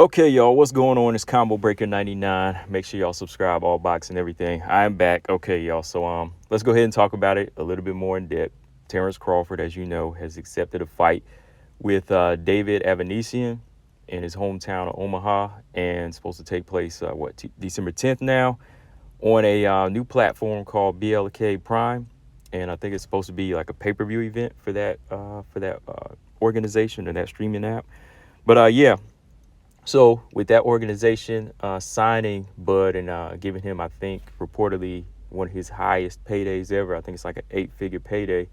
Okay, y'all, what's going on? It's Combo Breaker 99. Make sure y'all subscribe, all box and everything. I'm back. Okay, y'all. So let's go ahead and talk about it a little bit more in depth. Terence Crawford, as you know, has accepted a fight with David Avanesyan in his hometown of Omaha, and it's supposed to take place December 10th now on a new platform called BLK Prime, and I think it's supposed to be like a pay-per-view event for that organization and that streaming app. But yeah. So with that organization signing Bud and giving him, I think, reportedly one of his highest paydays ever, I think it's like an 8-figure payday,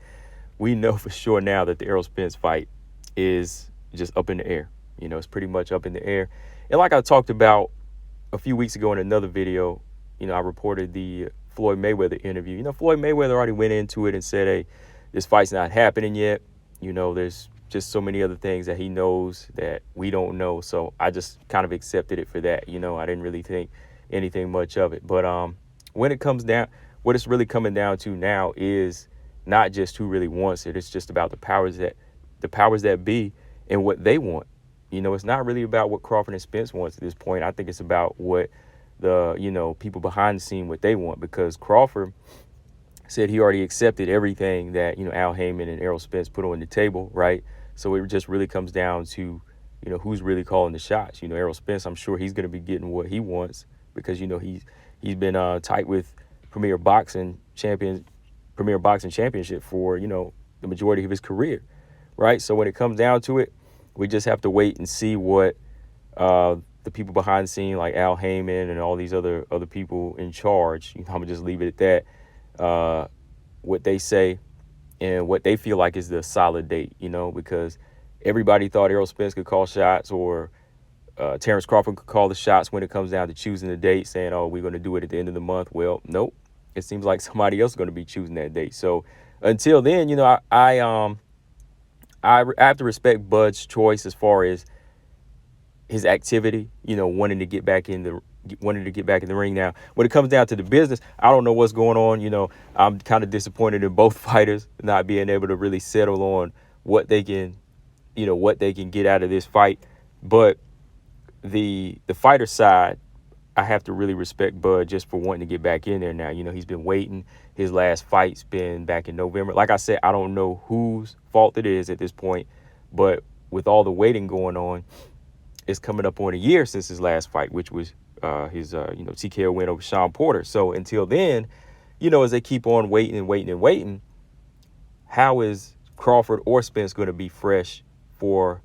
we know for sure now that the Errol Spence fight is just up in the air. You know, it's pretty much up in the air. And like I talked about a few weeks ago in another video, I reported the Floyd Mayweather interview. Floyd Mayweather already went into it and said, hey, this fight's not happening yet. There's just so many other things that he knows that we don't know. So I just kind of accepted it for that. I didn't really think anything much of it. But when it comes down, what it's really coming down to now is not just who really wants it. It's just about the powers that be and what they want. It's not really about what Crawford and Spence wants at this point. I think it's about what the, people behind the scene, what they want, because Crawford said he already accepted everything that, Al Heyman and Errol Spence put on the table, right? So it just really comes down to, who's really calling the shots. Errol Spence, I'm sure he's going to be getting what he wants because, he's been tight with Premier Boxing Championship for, the majority of his career, right? So when it comes down to it, we just have to wait and see what the people behind the scene like Al Heyman and all these other people in charge, I'm going to just leave it at that, what they say and what they feel like is the solid date, because everybody thought Errol Spence could call shots or Terence Crawford could call the shots when it comes down to choosing the date, saying, oh, we're going to do it at the end of the month. Well, nope. It seems like somebody else is going to be choosing that date. So until then, I have to respect Bud's choice as far as his activity, wanting to get back in the ring. Now, when it comes down to the business, I don't know what's going on. I'm kind of disappointed in both fighters not being able to really settle on what they can get out of this fight. But the fighter side, I have to really respect Bud just for wanting to get back in there now. He's been waiting. His last fight's been back in November. Like I said, I don't know whose fault it is at this point, but with all the waiting going on, it's coming up on a year since his last fight, which was his TKO win over Sean Porter. So until then, as they keep on waiting, how is Crawford or Spence going to be fresh for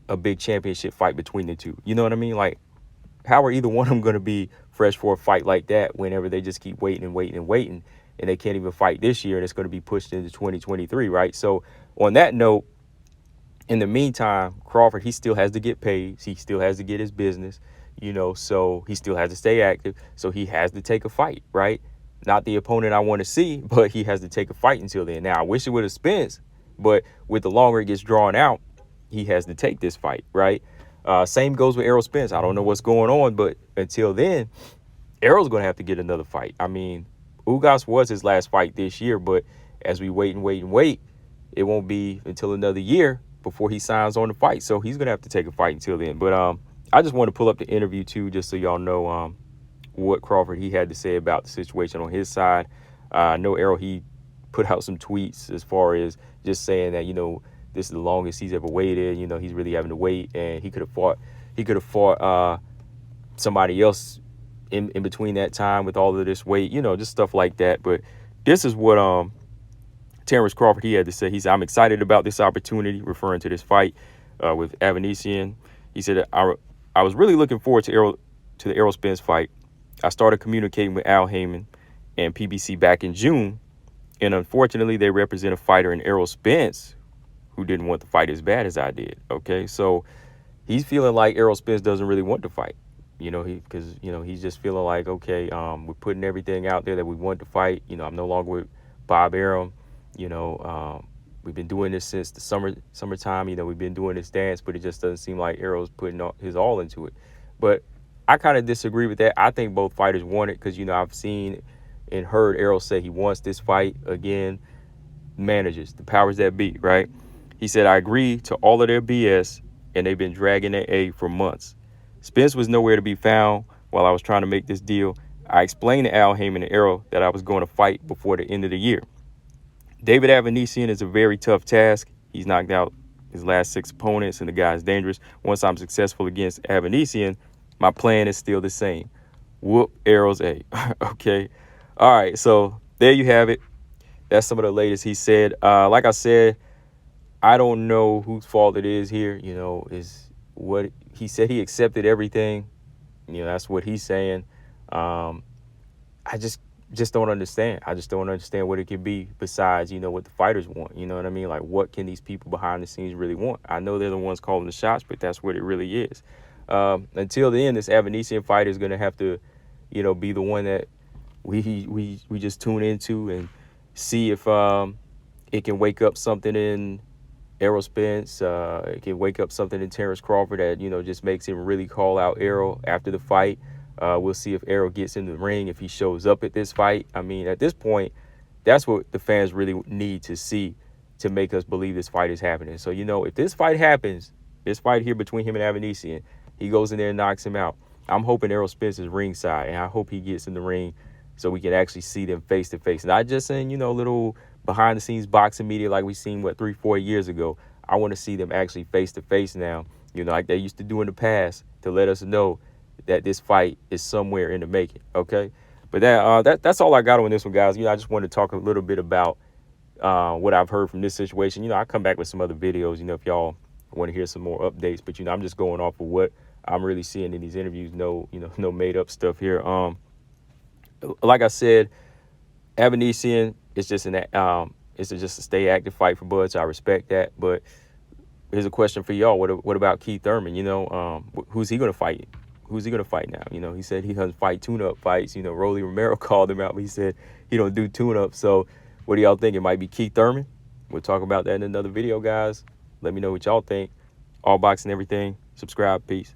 a big championship fight between the two? You know what I mean? Like, how are either one of them going to be fresh for a fight like that whenever they just keep waiting, and they can't even fight this year, and it's going to be pushed into 2023, right? So on that note, in the meantime, Crawford, he still has to get paid. He still has to get his business, so he still has to stay active. So he has to take a fight, right? Not the opponent I want to see, but he has to take a fight until then. Now, I wish it would have Spence, but with the longer it gets drawn out, he has to take this fight, right? Same goes with Errol Spence. I don't know what's going on, but until then, Errol's going to have to get another fight. I mean, Ugas was his last fight this year, but as we wait, it won't be until another year before he signs on the fight. So he's going to have to take a fight until then. But I just want to pull up the interview, too, just so y'all know what Crawford, he had to say about the situation on his side. I know Errol, he put out some tweets as far as just saying that, this is the longest he's ever waited. He's really having to wait, and he could have fought somebody else in between that time with all of this wait, just stuff like that. But this is what Terence Crawford, he had to say. He said, I'm excited about this opportunity, referring to this fight with Avanesyan. He said, I was really looking forward to the Errol Spence fight. I started communicating with Al Heyman and PBC back in June, and unfortunately, they represent a fighter in Errol Spence who didn't want the fight as bad as I did. Okay, so he's feeling like Errol Spence doesn't really want to fight. Because he's just feeling like, okay, we're putting everything out there that we want to fight. I'm no longer with Bob Arum. We've been doing this since the summertime. We've been doing this dance, but it just doesn't seem like Errol's putting his all into it. But I kind of disagree with that. I think both fighters want it because, I've seen and heard Errol say he wants this fight again. Managers, the powers that be, right? He said, I agree to all of their BS. and they've been dragging that A for months. Spence was nowhere to be found while I was trying to make this deal. I explained to Al Heyman and Errol that I was going to fight before the end of the year. David Avanesyan is a very tough task. He's knocked out his last 6 opponents, and the guy's dangerous. Once I'm successful against Avanesyan, my plan is still the same. Whoop Errol's A. Okay. All right. So there you have it. That's some of the latest he said. Like I said, I don't know whose fault it is here. You know, is what he said. He accepted everything. You know, that's what he's saying. I just don't understand. I just don't understand what it could be besides, you know, what the fighters want. You know what I mean? Like, what can these people behind the scenes really want? I know they're the ones calling the shots, but that's what it really is. Until then, this Avanesyan fight is going to have to, you know, be the one that we just tune into and see if it can wake up something in Errol Spence. It can wake up something in Terence Crawford that, you know, just makes him really call out Errol after the fight. We'll see if Errol gets in the ring, if he shows up at this fight. I mean, at this point, that's what the fans really need to see to make us believe this fight is happening. So, you know, if this fight happens, this fight here between him and Avanesyan, he goes in there and knocks him out. I'm hoping Errol Spence is ringside, and I hope he gets in the ring so we can actually see them face to face. Not just in, you know, little behind the scenes boxing media like we seen, 3-4 years ago. I want to see them actually face to face now, you know, like they used to do in the past, to let us know that this fight is somewhere in the making. Okay. But that's all I got on this one, guys. You know, I just wanted to talk a little bit about what I've heard from this situation. You know, I'll come back with some other videos, you know, if y'all want to hear some more updates. But, you know, I'm just going off of what I'm really seeing in these interviews. No made up stuff here. Like I said, Avanesyan is just it's just a stay active fight for Bud. So I respect that. But here's a question for y'all. What about Keith Thurman? You know, who's he going to fight? Who's he going to fight now? You know, he said he doesn't fight tune-up fights. You know, Rolly Romero called him out, but he said he don't do tune-up. So what do y'all think? It might be Keith Thurman. We'll talk about that in another video, guys. Let me know what y'all think. All boxing everything. Subscribe. Peace.